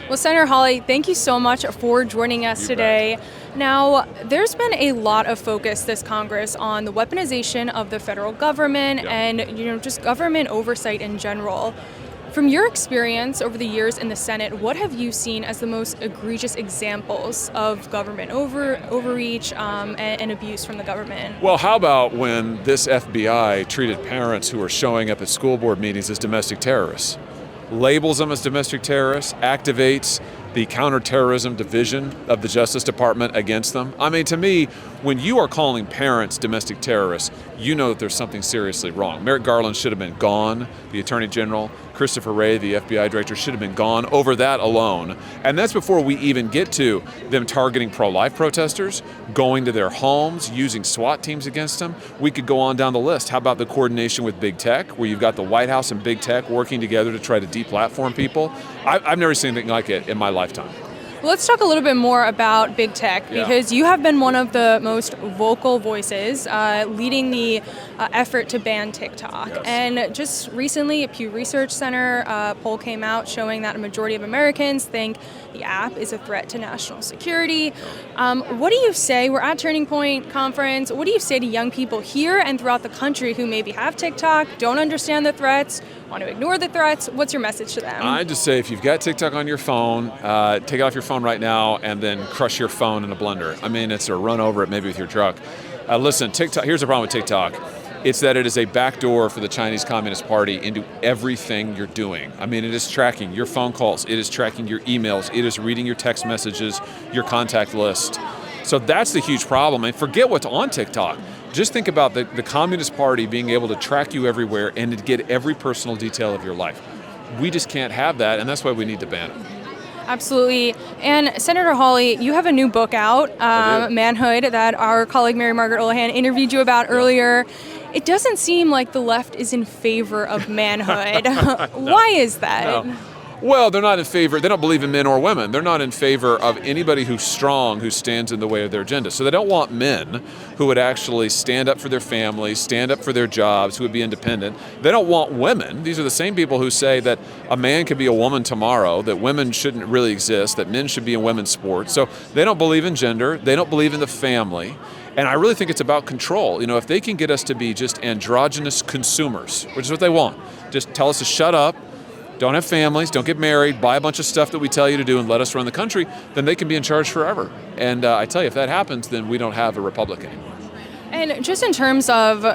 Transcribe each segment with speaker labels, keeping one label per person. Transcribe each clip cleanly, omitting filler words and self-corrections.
Speaker 1: Well, Senator Hawley, thank you so much for joining us today. Now, there's been a lot of focus this Congress on the weaponization of the federal government and, just government oversight in general. From your experience over the years in the Senate, what have you seen as the most egregious examples of government overreach and abuse from the government?
Speaker 2: Well, how about when this FBI treated parents who are showing up at school board meetings as domestic terrorists? Labels them as domestic terrorists, activates the counterterrorism division of the Justice Department against them. I mean, to me, when you are calling parents domestic terrorists, you know that there's something seriously wrong. Merrick Garland should have been gone, the Attorney General. Christopher Wray, the FBI director, should have been gone over that alone. And that's before we even get to them targeting pro-life protesters, going to their homes, using SWAT teams against them. We could go on down the list. How about the coordination with big tech, where you've got the White House and big tech working together to try to deplatform people? I've never seen anything like it in my lifetime.
Speaker 1: Well, let's talk a little bit more about big tech, because you have been one of the most vocal voices leading the effort to ban TickTock.
Speaker 2: Yes.
Speaker 1: And just recently, a Pew Research Center poll came out showing that a majority of Americans think the app is a threat to national security. What do you say? We're at Turning Point Conference. What do you say to young people here and throughout the country who maybe have TickTock, don't understand the threats, want to ignore the threats? What's your message to them?
Speaker 2: I just say, if you've got TikTok on your phone, take it off your phone right now and then crush your phone in a blender. I mean, it's a run over it maybe with your truck. Listen, TikTok. Here's the problem with TikTok. It's that it is a backdoor for the Chinese Communist Party into everything you're doing. I mean, it is tracking your phone calls, it is tracking your emails, it is reading your text messages, your contact list. So that's the huge problem. And forget what's on TikTok. Just think about the Communist Party being able to track you everywhere and to get every personal detail of your life. We just can't have that, and that's why we need to ban it.
Speaker 1: Absolutely. And Senator Hawley, you have a new book out, Manhood, that our colleague Mary Margaret Olahan interviewed you about earlier. It doesn't seem like the left is in favor of manhood.
Speaker 2: No.
Speaker 1: Why is that?
Speaker 2: No. Well, they're not in favor. They don't believe in men or women. They're not in favor of anybody who's strong, who stands in the way of their agenda. So they don't want men who would actually stand up for their families, stand up for their jobs, who would be independent. They don't want women. These are the same people who say that a man could be a woman tomorrow, that women shouldn't really exist, that men should be in women's sports. So they don't believe in gender. They don't believe in the family. And I really think it's about control. If they can get us to be just androgynous consumers, which is what they want, just tell us to shut up, don't have families, don't get married, buy a bunch of stuff that we tell you to do and let us run the country, then they can be in charge forever. And I tell you, if that happens, then we don't have a republic anymore.
Speaker 1: And just in terms of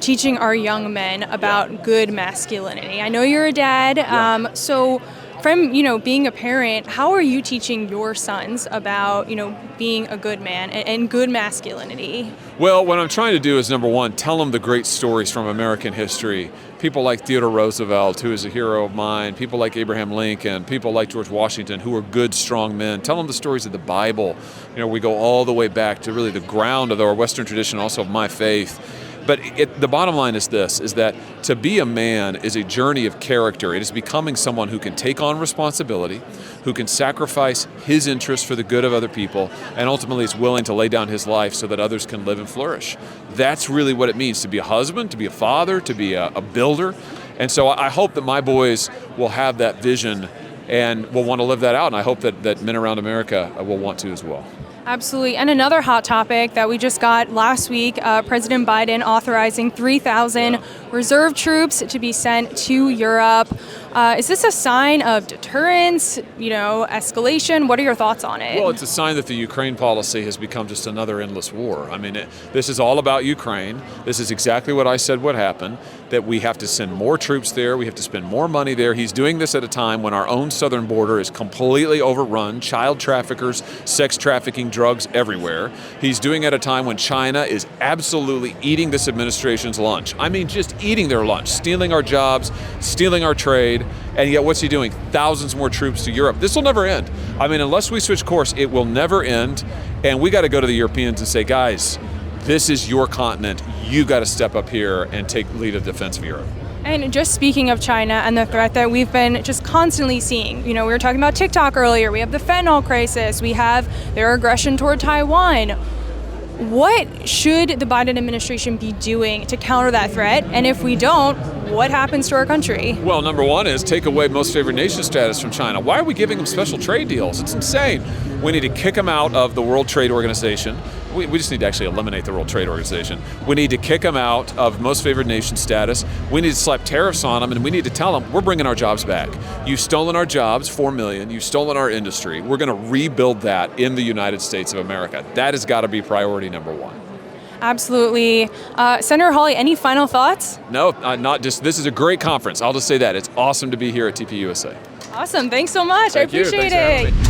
Speaker 1: teaching our young men about good masculinity, I know you're a dad, so from, being a parent, how are you teaching your sons about, being a good man and good masculinity?
Speaker 2: Well, what I'm trying to do is, number one, tell them the great stories from American history. People like Theodore Roosevelt, who is a hero of mine, people like Abraham Lincoln, people like George Washington, who are good, strong men. Tell them the stories of the Bible. We go all the way back to really the ground of our Western tradition, also of my faith. But the bottom line is this, is that to be a man is a journey of character. It is becoming someone who can take on responsibility, who can sacrifice his interests for the good of other people, and ultimately is willing to lay down his life so that others can live and flourish. That's really what it means to be a husband, to be a father, to be a builder. And so I hope that my boys will have that vision and will want to live that out. And I hope that men around America will want to as well.
Speaker 1: Absolutely. And another hot topic that we just got last week, President Biden authorizing 3,000 reserve troops to be sent to Europe. Is this a sign of deterrence, escalation? What are your thoughts on it?
Speaker 2: Well, it's a sign that the Ukraine policy has become just another endless war. I mean, this is all about Ukraine. This is exactly what I said would happen, that we have to send more troops there. We have to spend more money there. He's doing this at a time when our own southern border is completely overrun, child traffickers, sex trafficking, drugs everywhere. He's doing it at a time when China is absolutely eating this administration's lunch. I mean, just eating their lunch, stealing our jobs, stealing our trade. And yet what's he doing? Thousands more troops to Europe. This will never end. I mean, unless we switch course, it will never end. And we got to go to the Europeans and say, guys, this is your continent. You got to step up here and take lead of defense of Europe.
Speaker 1: And just speaking of China and the threat that we've been just constantly seeing, we were talking about TikTok earlier. We have the fentanyl crisis. We have their aggression toward Taiwan. What should the Biden administration be doing to counter that threat? And if we don't, what happens to our country?
Speaker 2: Well, number one is take away most favored nation status from China. Why are we giving them special trade deals? It's insane. We need to kick them out of the World Trade Organization. We just need to actually eliminate the World Trade Organization. We need to kick them out of most favored nation status. We need to slap tariffs on them, and we need to tell them, we're bringing our jobs back. You've stolen our jobs, 4 million. You've stolen our industry. We're going to rebuild that in the United States of America. That has got to be priority number one.
Speaker 1: Absolutely. Senator Hawley, any final thoughts?
Speaker 2: No, not just, this is a great conference. I'll just say that. It's awesome to be here at TPUSA.
Speaker 1: Awesome. Thanks so much.
Speaker 2: Thank
Speaker 1: I appreciate
Speaker 2: you. Thanks for having
Speaker 1: it.
Speaker 2: me.